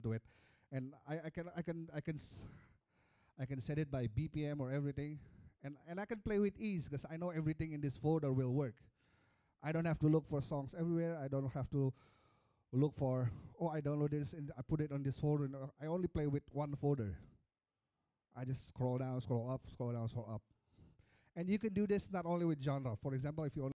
to it, and I can set it by BPM or everything, and I can play with ease because I know everything in this folder will work. I don't have to look for songs everywhere. I don't have to look for, oh, I download this and I put it on this folder. No, I only play with one folder. I just scroll down, scroll up, scroll down, scroll up. And you can do this not only with genre. For example, if you only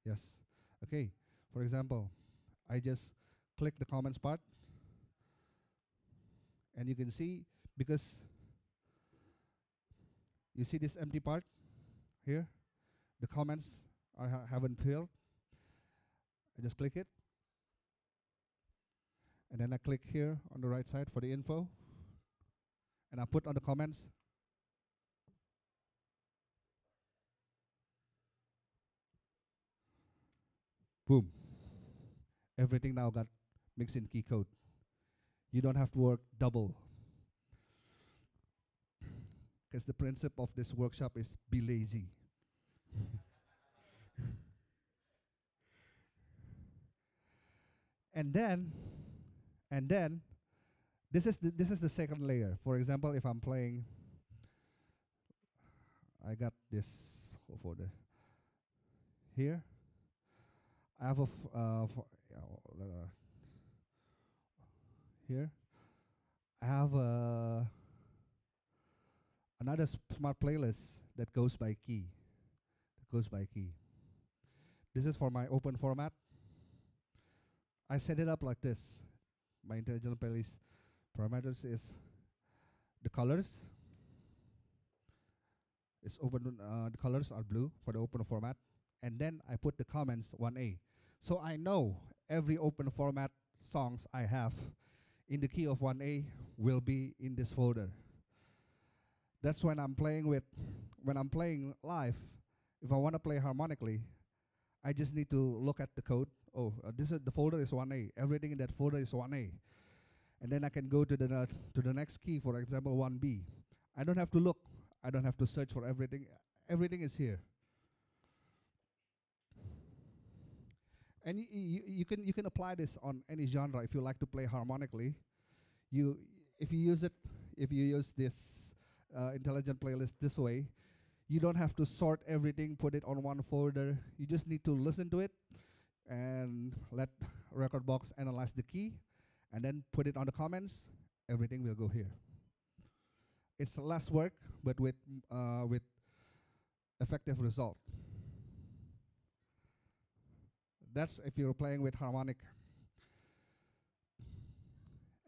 yes, okay. For example, I just click the comments part, and you can see because you see this empty part here, the comments haven't filled. I just click it, and then I click here on the right side for the info, and I put on the comments. Boom. Everything now got mixed in key code. You don't have to work double. Because the principle of this workshop is be lazy. and then, and then, this is the second layer. For example, if I'm playing, I got this folder here. I have a here. I have another smart playlist that goes by key. That goes by key. This is for my open format. I set it up like this. My intelligent playlist parameters is the colors. It's open. The colors are blue for the open format, and then I put the comments 1A. So I know every open format songs I have in the key of 1A will be in this folder. That's when when I'm playing live, if I want to play harmonically, I just need to look at the code. Oh, this is the folder is 1A. Everything in that folder is 1A. And then I can go to the next key, for example, 1B. I don't have to look. I don't have to search for everything. Everything is here. And you can apply this on any genre if you like to play harmonically. You if you use it if you use this intelligent playlist this way, you don't have to sort everything, put it on one folder. You just need to listen to it and let Rekordbox analyze the key, and then put it on the comments. Everything will go here. It's less work, but with effective result. That's if you're playing with harmonic.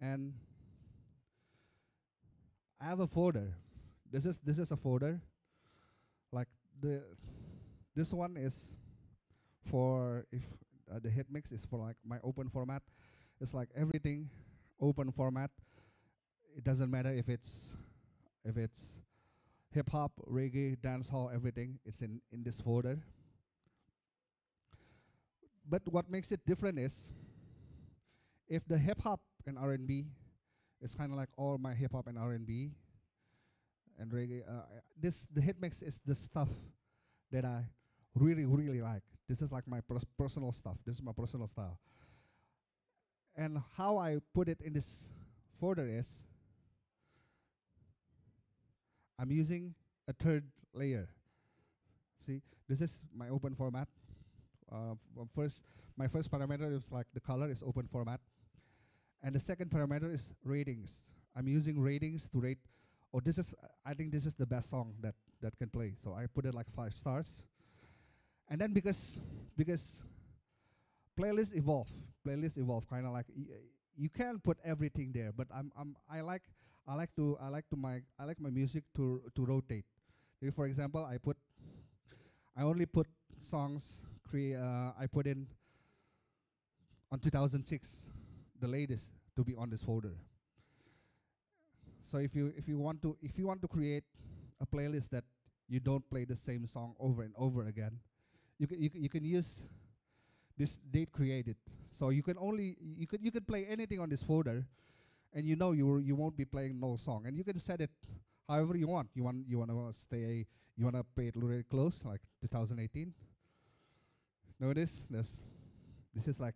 And I have a folder. This is a folder. Like this one is for if the hit mix is for like my open format. It's like everything open format. It doesn't matter if it's hip hop, reggae, dancehall, everything. It's in this folder. But what makes it different is if the hip hop and R&B is kind of like all my hip hop and R&B and reggae. This the hit mix is the stuff that I really like. This is like my personal stuff. This is my personal style. And how I put it in this folder is I'm using a third layer. See, this is my open format. My first parameter is like the color is open format, and the second parameter is ratings. I'm using ratings to rate. Oh, this is I think this is the best song that can play. So I put it like 5 stars. And then because playlists evolve kind of like you can put everything there, but I like my music to rotate. If, for example, I only put songs I put in on 2006, the latest, to be on this folder. So if you want to create a playlist that you don't play the same song over and over again, you can use this date created. So you can play anything on this folder, and you won't be playing no song, and you can set it however you want. You want to play it really close, like 2018. Notice this is like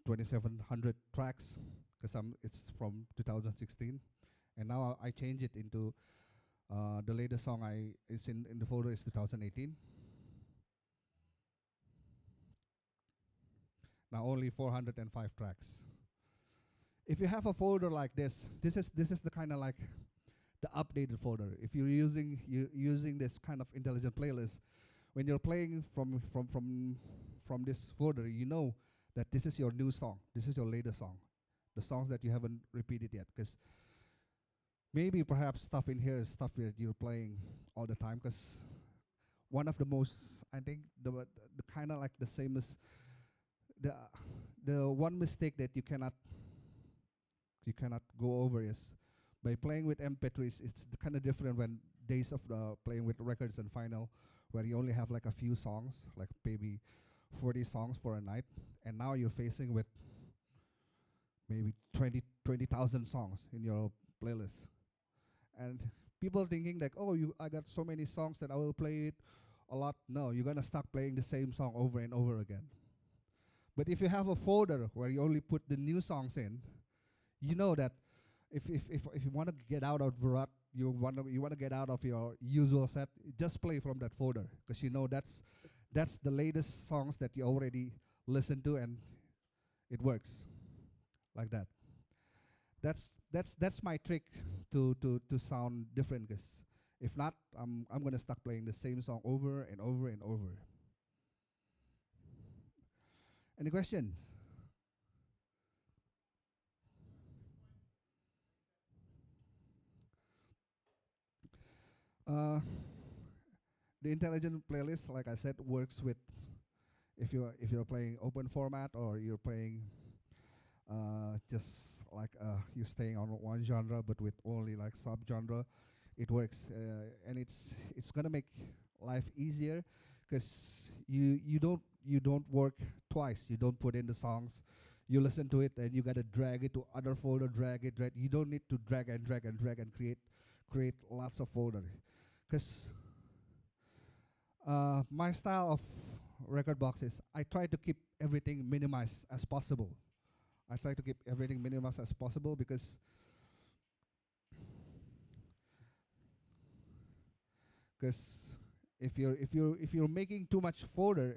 2,700 tracks because it's from 2016, and now I change it into the latest song it's in the folder is 2018. Now only 405 tracks. If you have a folder like this is the kind of like the updated folder. If you're using this kind of intelligent playlist, when you're playing from this folder, you know that this is your new song. This is your latest song. The songs that you haven't repeated yet, because maybe perhaps stuff in here is stuff that you're playing all the time. Because one of the most, I think the kind of like the same as the one mistake that you cannot go over is by playing with MP3s. It's kind of different when days of playing with records and vinyl, where you only have like a few songs, like maybe 40 songs for a night, and now you're facing with maybe 20,000 songs in your playlist, and people thinking like, oh, I got so many songs that I will play it a lot. No, you're gonna start playing the same song over and over again. But if you have a folder where you only put the new songs in, you know that if you want to get out of the rut, you want to get out of your usual set, just play from that folder, because you know that's the latest songs that you already listened to, and it works like that. That's my trick to sound different, because if not, I'm gonna start playing the same song over and over and over. Any questions? Uh, the intelligent playlist, like I said, works with if you're playing open format, or you're playing just like you're staying on one genre but with only like sub genre, it works, and it's gonna make life easier, because you don't work twice. You don't put in the songs, you listen to it, and you gotta drag it to other folder, drag. You don't need to drag and create lots of folder, because my style of record box is I try to keep everything minimized as possible. I try to keep everything minimized as possible, because if you're making too much folder,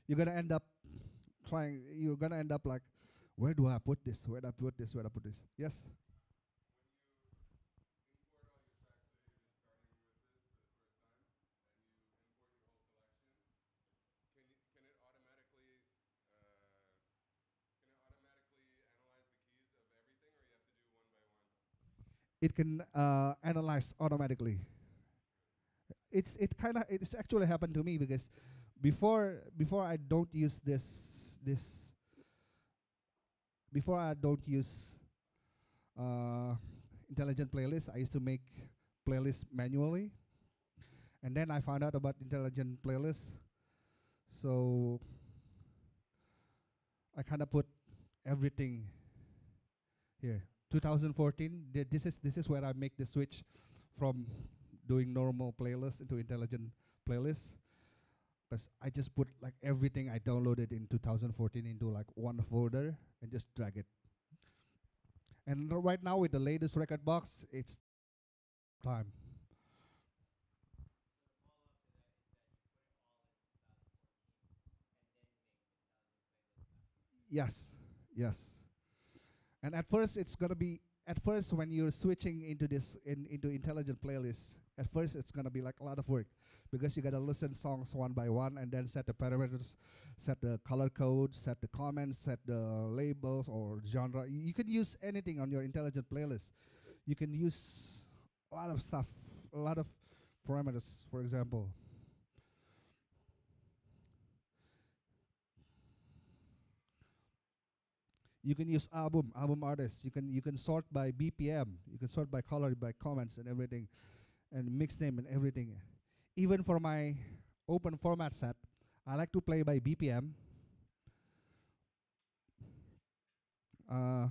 you're gonna end up you're gonna end up like, where do I put this? Where do I put this? Where do I put this? Yes. It can analyze automatically. It's actually happened to me, because before I don't use this before I don't use uh, intelligent playlist. I used to make playlists manually, and then I found out about intelligent playlists. So I kind of put everything here. 2014. This is where I make the switch from doing normal playlists into intelligent playlists. Because I just put like everything I downloaded in 2014 into like one folder and just drag it. And right now with the latest record box, it's time. Yes, yes. And at first, it's gonna be at first when you're switching into into intelligent playlists. At first, it's gonna be like a lot of work, because you gotta listen songs one by one, and then set the parameters, set the color code, set the comments, set the labels or genre. You can use anything on your intelligent playlist. You can use a lot of stuff, a lot of parameters. For example, you can use album artists. You can sort by BPM. You can sort by color, by comments, and everything, and mix name and everything. Even for my open format set, I like to play by BPM. Uh,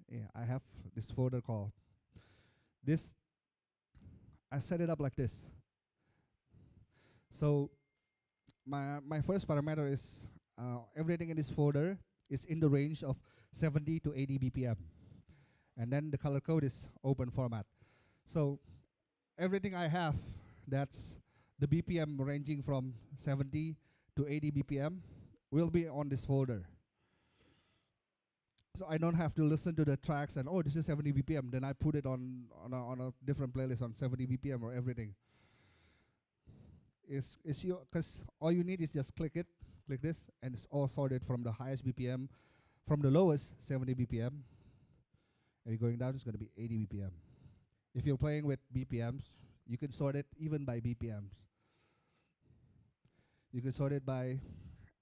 yeah, I have this folder called this. I set it up like this. So my first parameter is everything in this folder is in the range of 70 to 80 BPM, and then the color code is open format. So everything I have, that's the BPM ranging from 70 to 80 BPM, will be on this folder. So I don't have to listen to the tracks and, oh, this is 70 BPM. Then I put it on a different playlist on 70 BPM or everything. Is you Because all you need is just click this, and it's all sorted from the highest BPM, from the lowest 70 BPM, and you're going down, it's going to be 80 BPM. If you're playing with BPMs, you can sort it even by BPMs. You can sort it by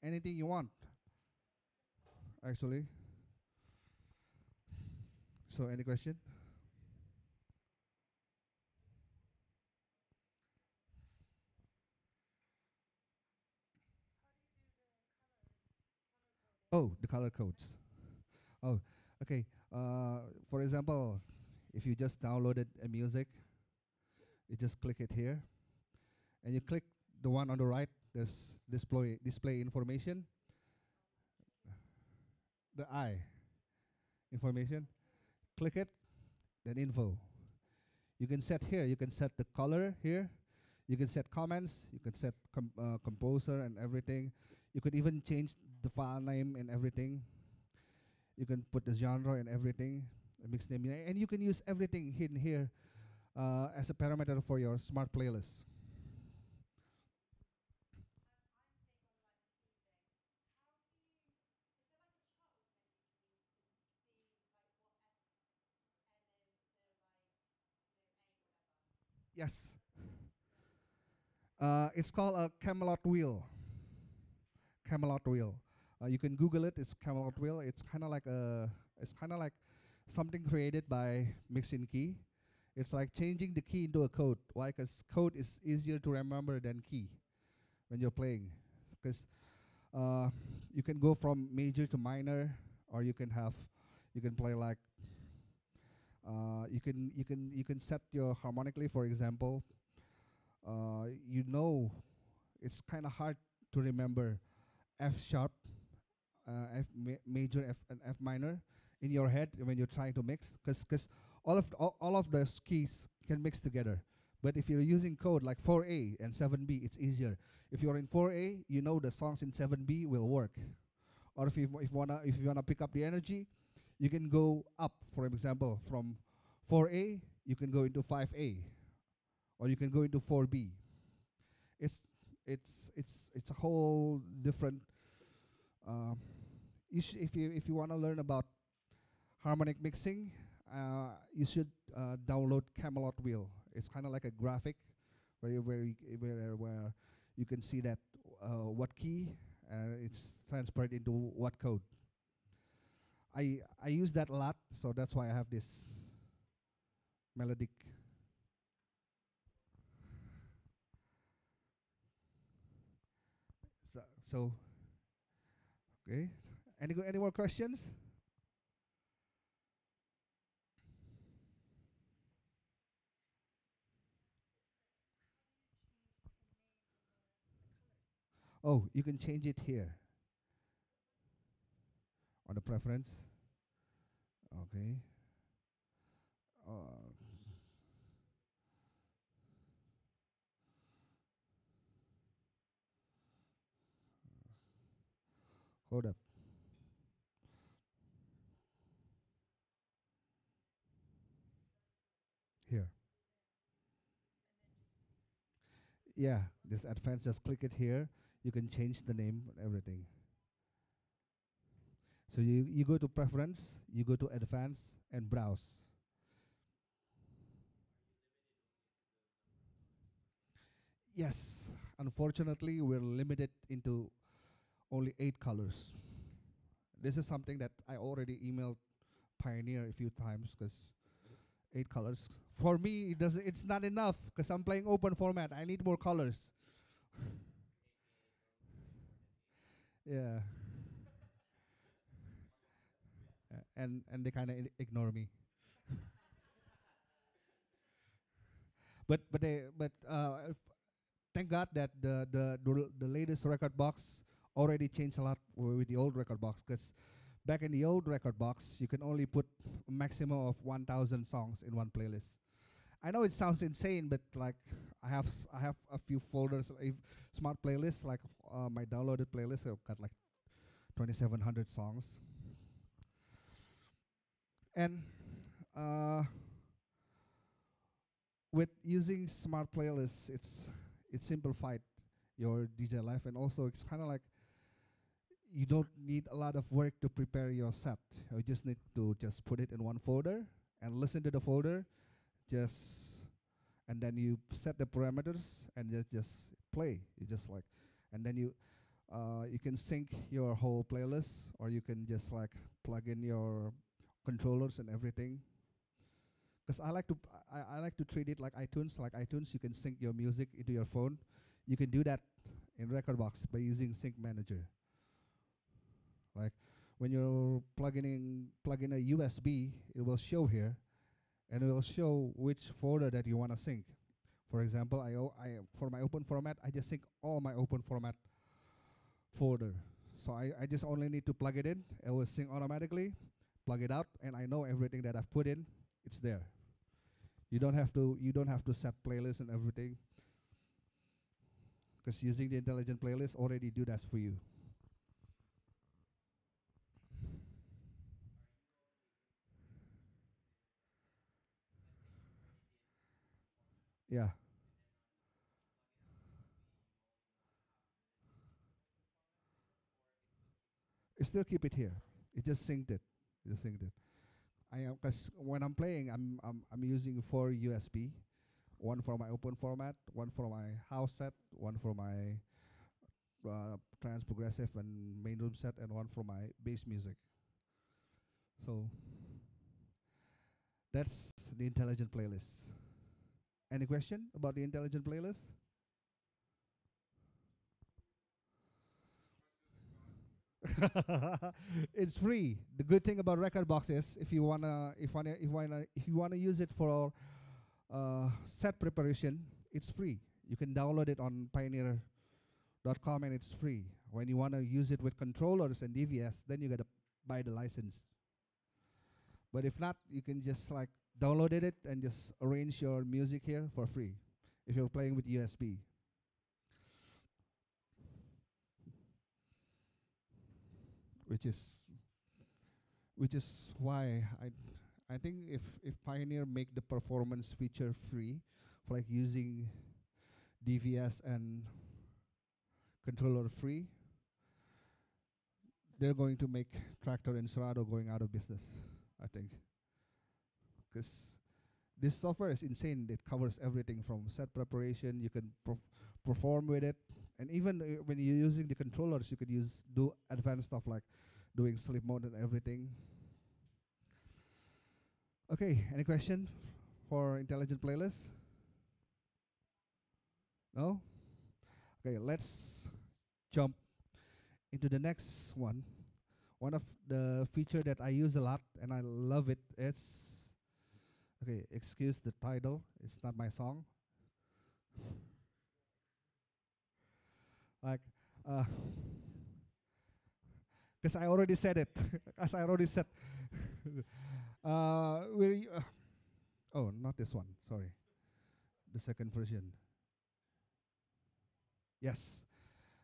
anything you want, actually. So, any question? Oh, the color codes. Oh, okay. For example, if you just downloaded a music, you just click it here, and you click the one on the right. There's display information. The I information. Click it, then info. You can set here. You can set the color here. You can set comments. You can set composer and everything. You could even change the file name and everything. You can put the genre and everything, a mix name, and you can use everything hidden here as a parameter for your smart playlist. Yes. It's called a Camelot Wheel. Camelot Wheel. You can Google it. It's Camelot Wheel. It's kind of like something created by Mixin Key. It's like changing the key into a code. Why? Because code is easier to remember than key when you're playing. Because uh, you can go from major to minor, or you can play like you can set your harmonically. For example, you know it's kind of hard to remember F sharp, major, F and F minor in your head when you're trying to mix, because all of those keys can mix together. But if you're using code like 4A and 7B, it's easier. If you're in 4A, you know the songs in 7B will work. Or if you wanna pick up the energy, you can go up. For example, from 4A, you can go into 5A, or you can go into 4B. It's it's a whole different. Uh, if you want to learn about harmonic mixing, you should download Camelot Wheel. It's kind of like a graphic where you can see that what key it's transferred into what code. I use that a lot, so that's why I have this melodic. So okay. Any more questions? Oh, you can change it here on the preference. Okay. Uh, hold up. Here. Yeah, this advanced, just click it here. You can change the name and everything. So you go to preference, you go to advanced and browse. Yes, unfortunately, we're limited into only 8 colors. This is something that I already emailed Pioneer a few times because 8 colors. For me, it's not enough because I'm playing open format. I need more colors. Yeah, and they kind of ignore me. But thank God that the latest record box already changed a lot with the old record box. Because back in the old record box, you can only put a maximum of 1,000 songs in one playlist. I know it sounds insane, but like I have a few folders, smart playlists, like my downloaded playlist. I've got like 2,700 songs, and uh, with using smart playlists, it's simplified your DJ life, and also it's kind of like you don't need a lot of work to prepare your set. You just need to just put it in one folder and listen to the folder, just and then you set the parameters and just play. You just like, and then you can sync your whole playlist, or you can just like plug in your controllers and everything. Because I like to treat it like iTunes. Like iTunes, you can sync your music into your phone. You can do that in Rekordbox by using Sync Manager. Like when you're plug in a USB, it will show here, and it will show which folder that you want to sync. For example, for my open format, I just sync all my open format folder. So I just only need to plug it in. It will sync automatically. Plug it out, and I know everything that I've put in. It's there. You don't have to set playlists and everything, because using the intelligent playlist already do that for you. Yeah, it still keep it here. It just synced it. It just synced it. I am, because when I'm playing, I'm using 4 USB. one for my open format, one for my house set, one for my trance progressive and main room set, and one for my bass music. So that's the intelligent playlist. Any question about the intelligent playlist? It's free. The good thing about Rekordbox is if you wanna use it for set preparation, it's free. You can download it on pioneer.com and it's free. When you wanna use it with controllers and DVS, then you gotta buy the license. But if not, you can just like download it and just arrange your music here for free if you're playing with USB. Which is which is why I think if Pioneer make the performance feature free for like using DVS and controller free, they're going to make Tractor and Serato going out of business, I think. Because this software is insane. It covers everything from set preparation. You can perform with it, and even when you're using the controllers, you could do advanced stuff like doing sleep mode and everything. Okay, any question for intelligent playlist? No? Okay, let's jump into the next one. One of the feature that I use a lot and I love it is, okay, excuse the title, it's not my song. Like, because I already said it, as I already said. We, oh, not this one, sorry. The second version. Yes.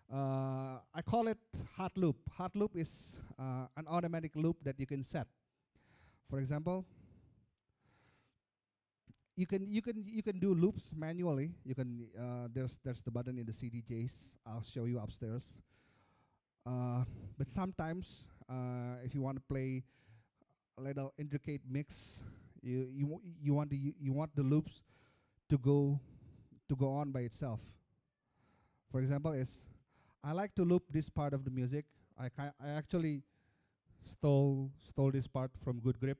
I call it hot loop. Hot loop is an automatic loop that you can set. For example, you can do loops manually. You can there's the button in the CDJs. I'll show you upstairs. But sometimes if you want to play a little intricate mix, you want the loops to go on by itself. For example, is I like to loop this part of the music. I actually stole this part from Good Grip.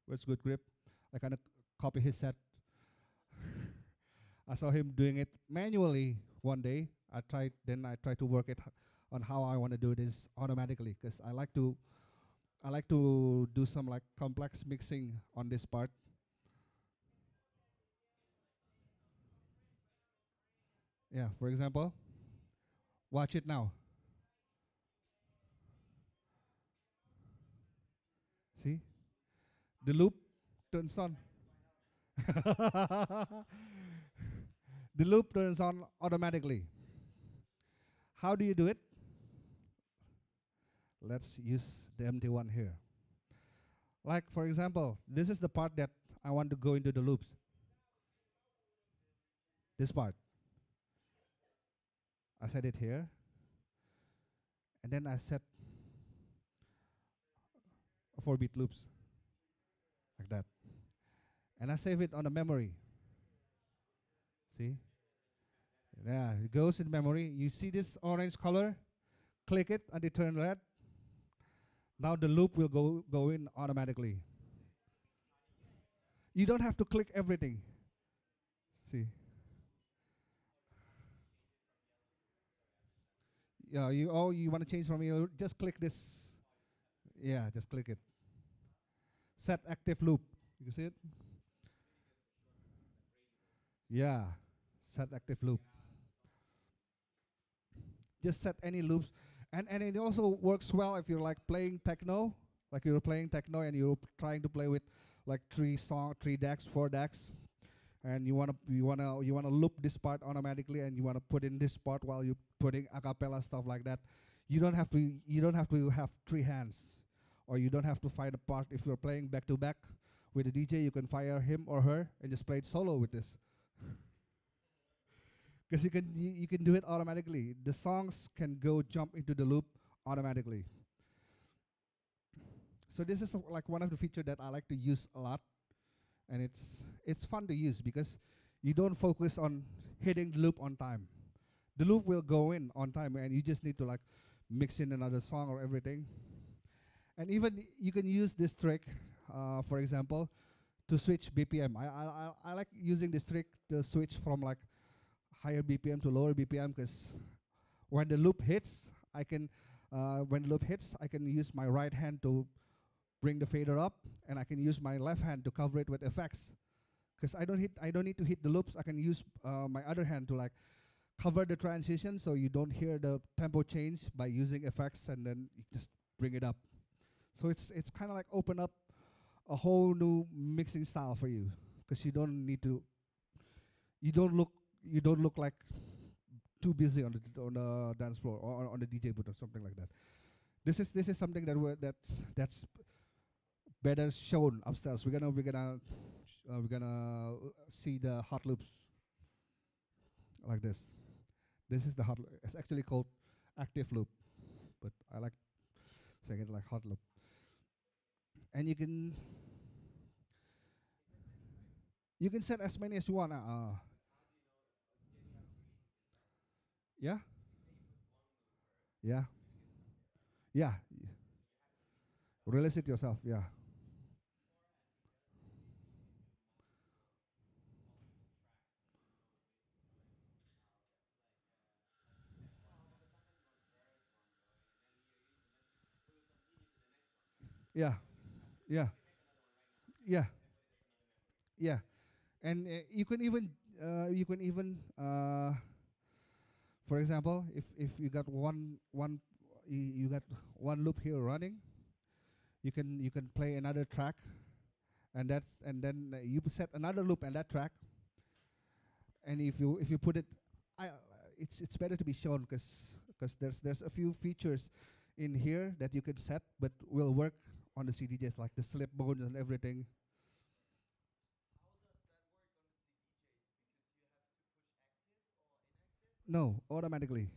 Where's Good Grip? I kind of copy his set. I saw him doing it manually one day. I tried to work it on how I want to do this automatically, because I like to do some like complex mixing on this part. Yeah, for example, watch it now. See? The loop turns on. The loop turns on automatically. How do you do it? Let's use the empty one here. Like, for example, this is the part that I want to go into the loops. This part. I set it here. And then I set 4-bit loops. Like that. And I save it on the memory. See? Yeah, it goes in memory. You see this orange color? Click it and it turns red. Now the loop will go in automatically. You don't have to click everything. See? Yeah, you want to change from here? Just click this. Yeah, just click it. Set active loop. You see it? Yeah, set active loop. Just set any loops, and it also works well if you're like playing techno, like you're playing techno and you're trying to play with like 3 decks, 4 decks, and you wanna loop this part automatically, and you wanna put in this part while you putting a cappella stuff like that. You don't have to have 3 hands, or you don't have to find a part. If you're playing back to back with a DJ, you can fire him or her and just play it solo with this. Because you can do it automatically. The songs can go jump into the loop automatically. So this is like one of the features that I like to use a lot, and it's fun to use because you don't focus on hitting the loop on time. The loop will go in on time, and you just need to like mix in another song or everything. And even you can use this trick, for example, to switch BPM. I like using this trick to switch from like higher BPM to lower BPM, because when the loop hits, I can use my right hand to bring the fader up, and I can use my left hand to cover it with effects. Because I don't need to hit the loops. I can use my other hand to like cover the transition, so you don't hear the tempo change by using effects, and then you just bring it up. So it's kind of like open up a whole new mixing style for you, because you don't look you don't look like too busy on the dance floor or on the DJ booth or something like that. This is something that's better shown upstairs. We're gonna see the hot loops like this. This is the hot. It's actually called active loop, but I like saying it like hot loop. And you can set as many as you want. Yeah, yeah, yeah. Release it yourself. Yeah, yeah, yeah, yeah, yeah. And you can even for example, if you got you got one loop here running, you can play another track, and then you set another loop on that track, and if you put it, I it's better to be shown, because there's a few features in here that you can set but will work on the CDJs, like the slip mode and everything. No, automatically.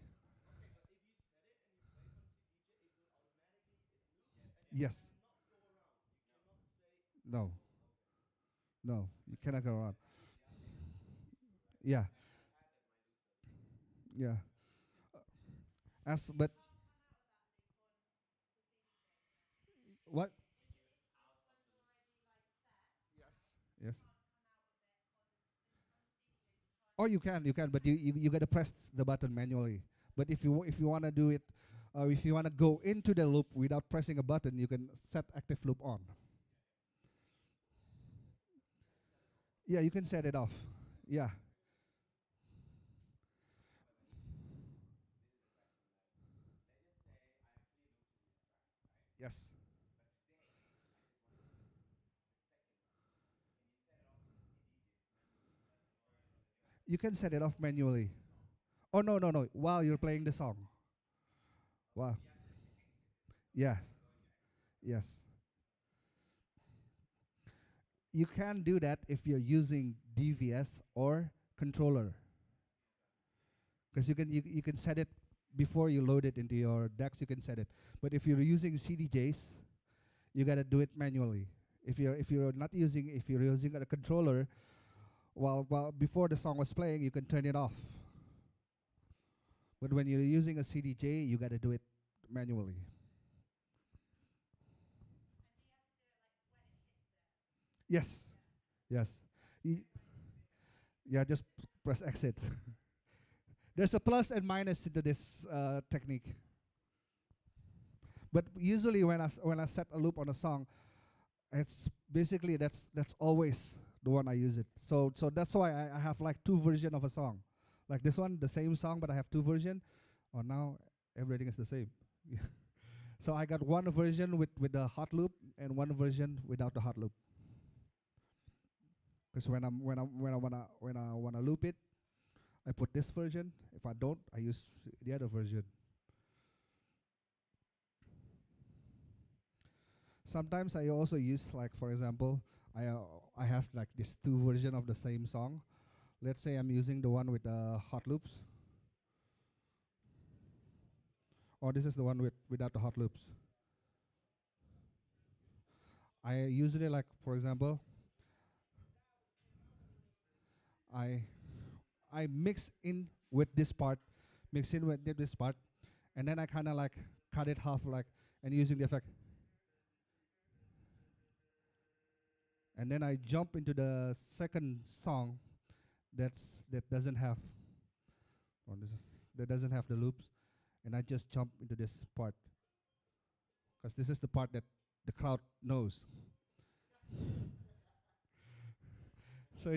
Yes. No, no, you cannot go around. Yeah, yeah. As but what? Yes. Oh, you can, but you gotta press the button manually. But if you wanna do it, if you wanna go into the loop without pressing a button, you can set active loop on. Yeah, you can set it off. Yeah. Yes. You can set it off manually. Oh no no no! While you're playing the song. Wow. Yeah. Yes. You can do that if you're using DVS or controller, because you can set it before you load it into your decks. You can set it, but if you're using CDJs, you gotta do it manually. If you're using a controller, while before the song was playing, you can turn it off. But when you're using a CDJ, you gotta do it manually. Yes, yes. Y- yeah, just press exit. There's a plus and minus to this technique. But usually when I set a loop on a song, it's basically that's always the one I use it. So that's why I have like two version of a song. Like this one, the same song, but I have two version. Oh, now everything is the same. So I got one version with the hot loop and one version without the hot loop. Because when I wanna loop it, I put this version. If I don't, I use the other version. Sometimes I also use, like, for example, I have like this two version of the same song. Let's say I'm using the one with the hot loops, or this is the one without the hot loops. I usually, like, for example, I mix in with this part, mix in with this part, and then I kind of like cut it half like and using the effect. And then I jump into the second song that doesn't have or this is, that doesn't have the loops, and I just jump into this part because this is the part that the crowd knows. So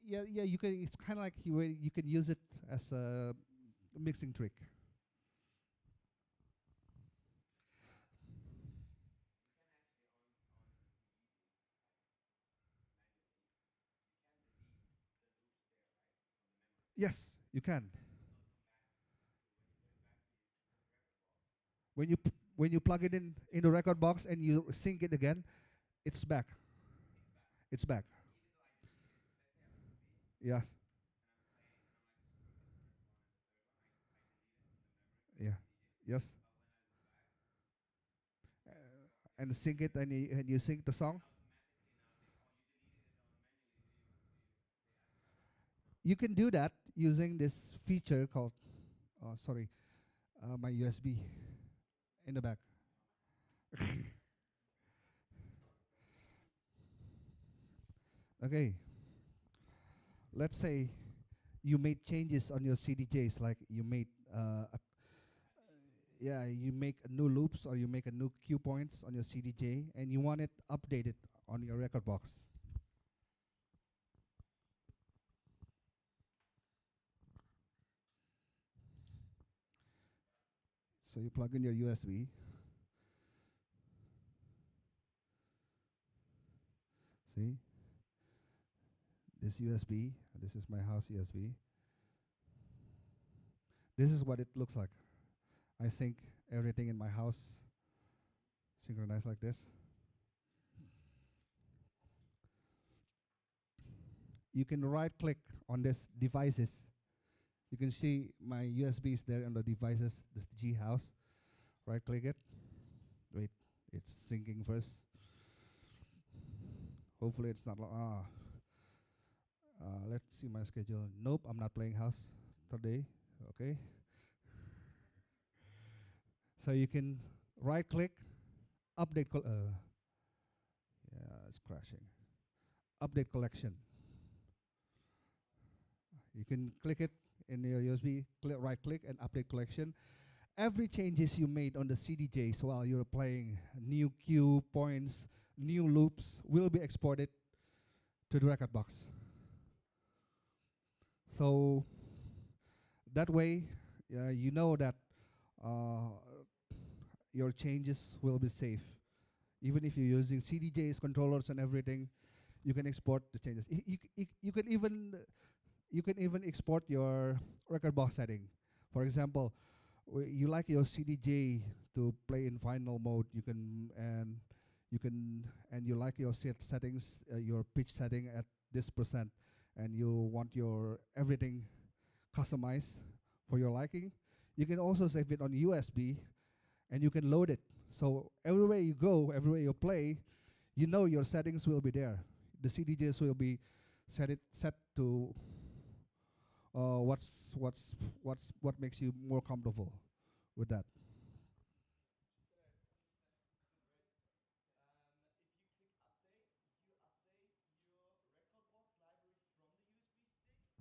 yeah, you can, it's kind of like you can use it as a mixing trick. Yes, you can. When you plug it in the record box and you sync it again, it's back. It's back. Yes. Yeah. Yes. Uh, and sync it and you sync the song. You can do that using this feature called, oh, sorry, my USB in the back. Okay, let's say you made changes on your CDJs, like you made, yeah, you make new loops or you make a new cue points on your CDJ, and you want it updated on your record box. So you plug in your USB. See, this USB. This is my house USB. This is what it looks like. I sync everything in my house, synchronized like this. You can right click on this devices. You can see my USB is there on the devices, this G house. Right click it. Wait, it's syncing first. Hopefully it's not let's see my schedule. Nope, I'm not playing house today. Okay. So you can right click, update yeah, it's crashing. Update collection. You can click it in your USB, right click and update collection. Every changes you made on the CDJs while you're playing, new cue points, new loops will be exported to the record box. So that way, you know that uh, your changes will be safe. Even if you're using CDJs, controllers, and everything, you can export the changes. You can even export your record box setting. For example, you like your CDJ to play in final mode. You like your settings, your pitch setting at this percent, and you want your everything customized for your liking. You can also save it on USB, and you can load it. So everywhere you go, everywhere you play, you know your settings will be there. The CDJs will be set to what makes you more comfortable with that.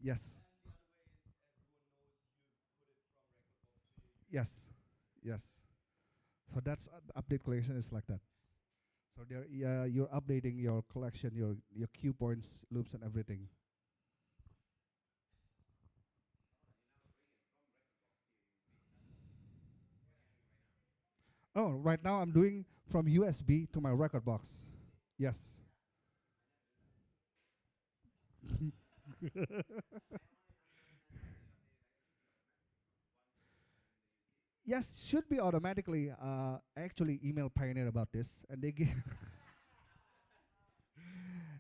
Yes. Yes. Yes. So that's update collection is like that. So there, yeah, you're updating your collection, your cue points, loops, and everything. Oh, right now I'm doing from USB to my record box. Yes. Yes, should be automatically. I actually emailed Pioneer about this, and they gave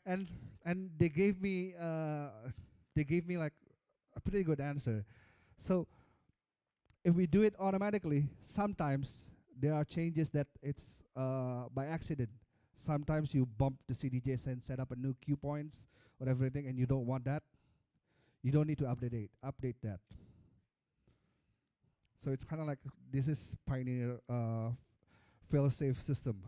and they gave me like a pretty good answer. So if we do it automatically, sometimes there are changes that it's by accident. Sometimes you bump the CDJs and set up a new cue points or everything, and you don't want that. You don't need to update that. So it's kind of like this is Pioneer fail-safe system.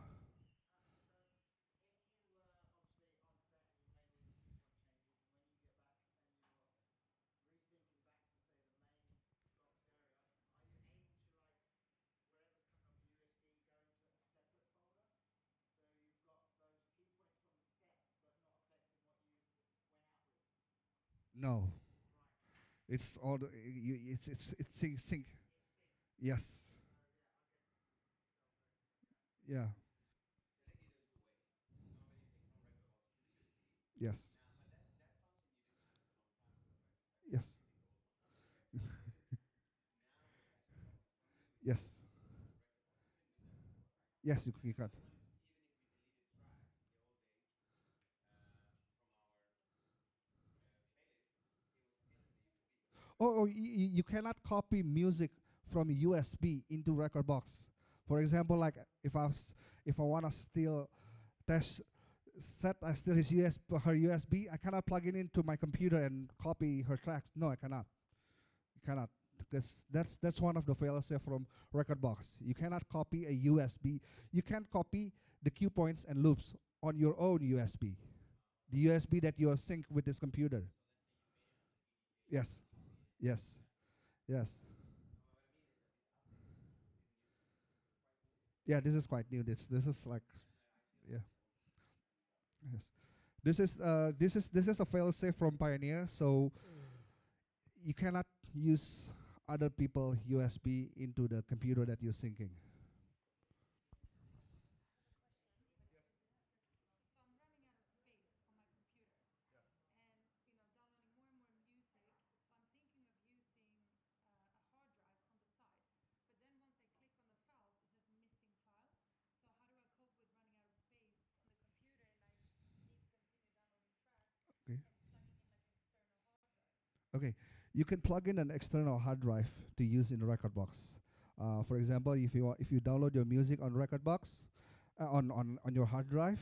No, it's all it's sync. Yes. Yeah. Yes. Yes. Yes. Yes, you can. Oh, you cannot copy music from USB into Rekordbox. For example, like if I wanna steal test set I steal his her USB, I cannot plug it into my computer and copy her tracks. No, I cannot. You cannot. Because that's one of the failsafe from Rekordbox. You cannot copy a USB. You can't copy the cue points and loops on your own USB. The USB that you are synced with this computer. Yes. Yes. Yes. Yeah, this is quite new. This is like, yeah. Yes. This is a failsafe from Pioneer, so you cannot use other people USB into the computer that you're syncing. Okay. Okay. You can plug in an external hard drive to use in Rekordbox. For example, if you download your music on Rekordbox, on your hard drive,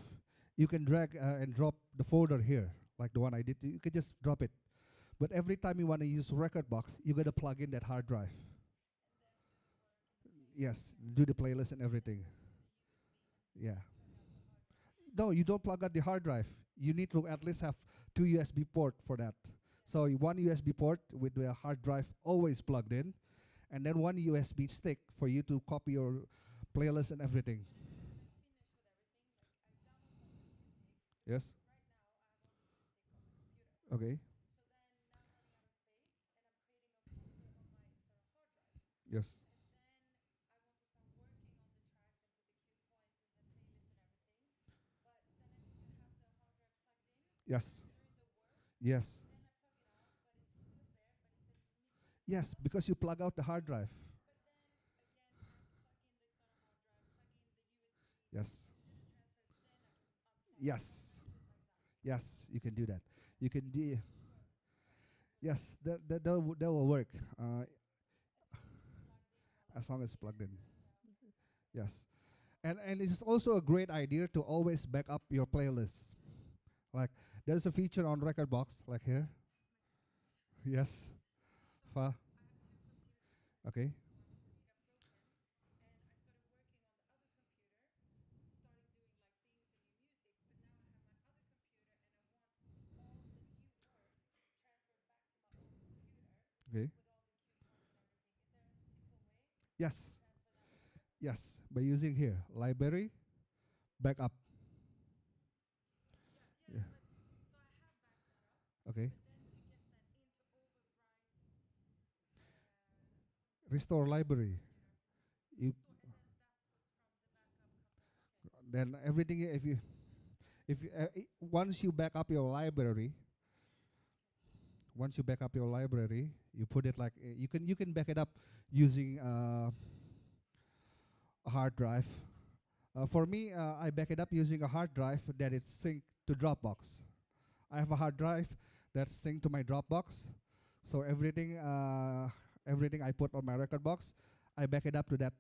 you can drag and drop the folder here, like the one I did. You can just drop it. But every time you want to use Rekordbox, you gotta plug in that hard drive. Yes, do the playlist and everything. Yeah. No, you don't plug out the hard drive. You need to at least have two USB port for that. So one USB port with the hard drive always plugged in, and then one USB stick for you to copy your playlist and everything. Yes. Okay. Yes. Yes. Yes. Yes, because you plug out the hard drive. Yes. Yes. Yes, you can do that. You can do. Yes, that will work. As long as it's plugged in. Yes. And it's also a great idea to always back up your playlist. Like there's a feature on Rekordbox, like here. Yes. Fa. Okay. Okay. Yes. Yes. By using here library backup. Yeah. Okay. Restore library. You then everything if you, once you back up your library, you put it like you can back it up using a hard drive. For me, I back it up using a hard drive that is synced to Dropbox. I have a hard drive that's synced to my Dropbox, so everything I put on my Rekordbox, I back it up to that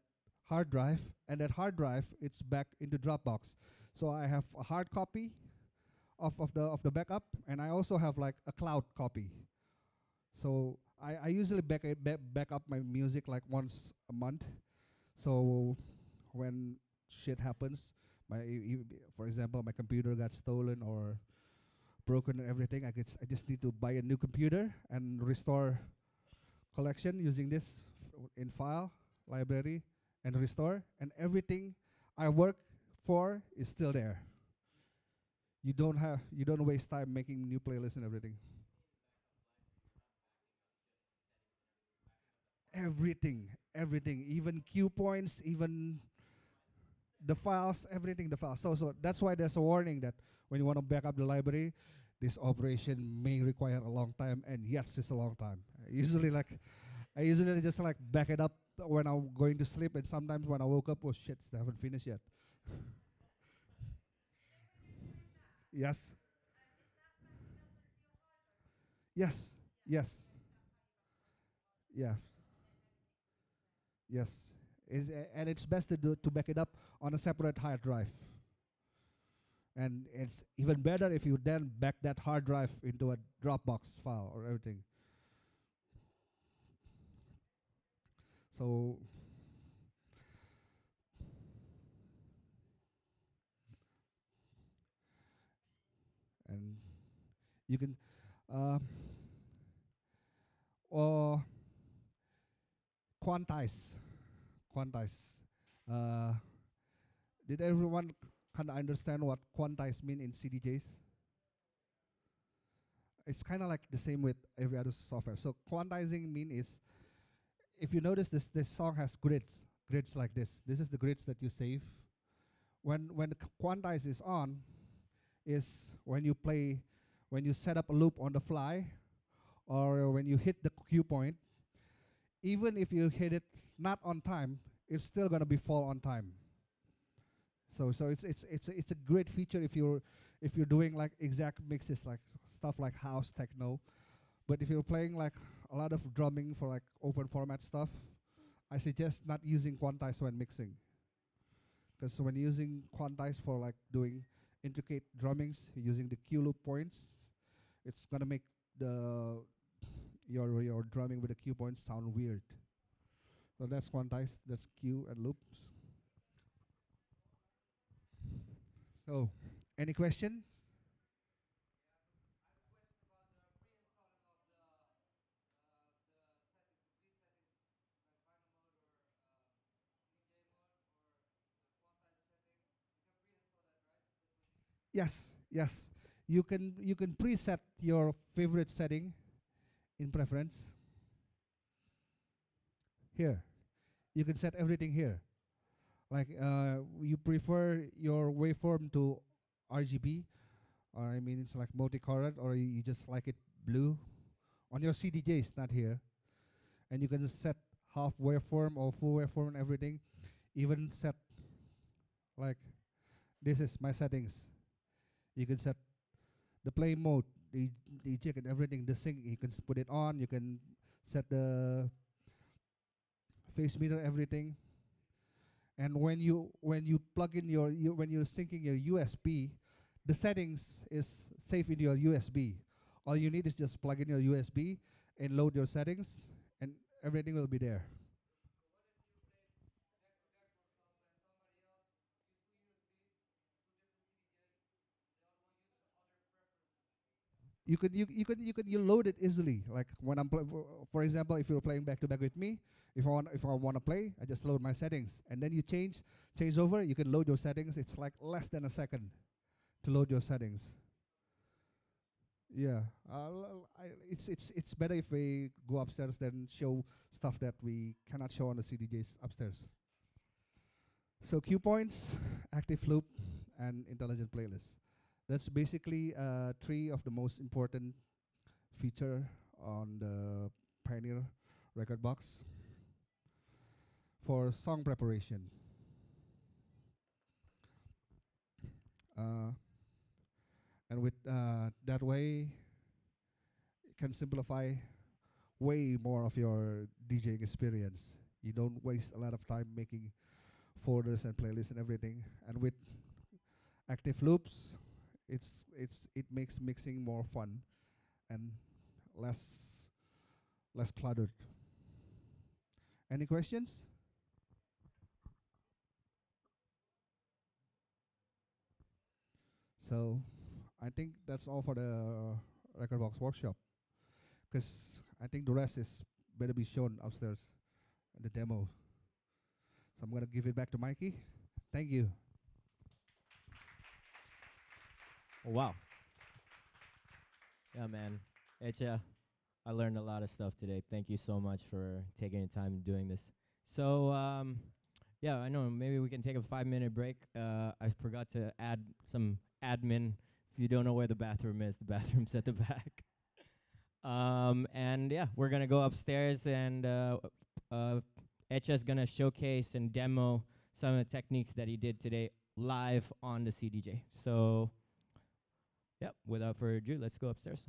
hard drive, and that hard drive it's back into Dropbox. So I have a hard copy of the backup, and I also have like a cloud copy So I usually back up my music like once a month. So when shit happens, for example, my computer got stolen or broken and everything, I just need to buy a new computer and restore collection using this in file library and restore, and everything I work for is still there. You don't waste time making new playlists and everything. Everything, even cue points, even the files, everything, the files. So that's why there's a warning that when you want to back up the library, this operation may require a long time, and yes, it's a long time. I usually just like back it up when I'm going to sleep, and sometimes when I woke up, oh shit, I haven't finished yet. Yes, yes, yes, yeah, yes. And it's best to back it up on a separate hard drive. And it's even better if you then back that hard drive into a Dropbox file or everything. So, and you can, uh, or quantize, quantize. Uh, did everyone kind of understand what quantize mean in CDJs? It's kind of like the same with every other software. So quantizing mean is, if you notice this song has grids like this. This is the grids that you save. When the quantize is on, is when you set up a loop on the fly, or when you hit the cue point. Even if you hit it not on time, it's still gonna be fall on time. So it's a great feature if you're doing like exact mixes, like stuff like house techno. But if you're playing like a lot of drumming for like open format stuff, I suggest not using quantize when mixing. Because when using quantize for like doing intricate drummings using the cue loop points, it's gonna make the your drumming with the cue points sound weird. So that's quantize, that's cue and loops. So, any question? Yes, yes. You can preset your favorite setting in preference here. You can set everything here. Like you prefer your waveform to RGB, or I mean it's like multicolored, or you just like it blue. On your CDJs, not here. And you can just set half waveform or full waveform and everything. Even set like this is my settings. You can set the play mode, the check and everything, the sync. You can put it on. You can set the phase meter, everything. And when you plug in when you're syncing your USB, the settings is safe in your USB. All you need is just plug in your USB and load your settings, and everything will be there. You load it easily. Like when for example, if you're playing back to back with me, if I want to play, I just load my settings, and then you change over. You can load your settings. It's like less than a second to load your settings. Yeah, it's better if we go upstairs than show stuff that we cannot show on the CDJs upstairs. So cue points, active loop, and intelligent playlist. That's basically three of the most important feature on the Pioneer record box for song preparation. Uh, and with that way, it can simplify way more of your DJing experience. You don't waste a lot of time making folders and playlists and everything. And with active loops, it makes mixing more fun and less less cluttered. Any questions? So I think that's all for the Rekordbox workshop. Because I think the rest is better be shown upstairs in the demo. So I'm gonna give it back to Mikey. Thank you. Oh, wow. Yeah, man. Echa, I learned a lot of stuff today. Thank you so much for taking your time doing this. So, yeah, I know. Maybe we can take a 5-minute break. I forgot to add some admin. If you don't know where the bathroom is, the bathroom's at the back. And yeah, we're gonna go upstairs, and Echa's gonna showcase and demo some of the techniques that he did today live on the CDJ. So, yep. Without further ado, let's go upstairs.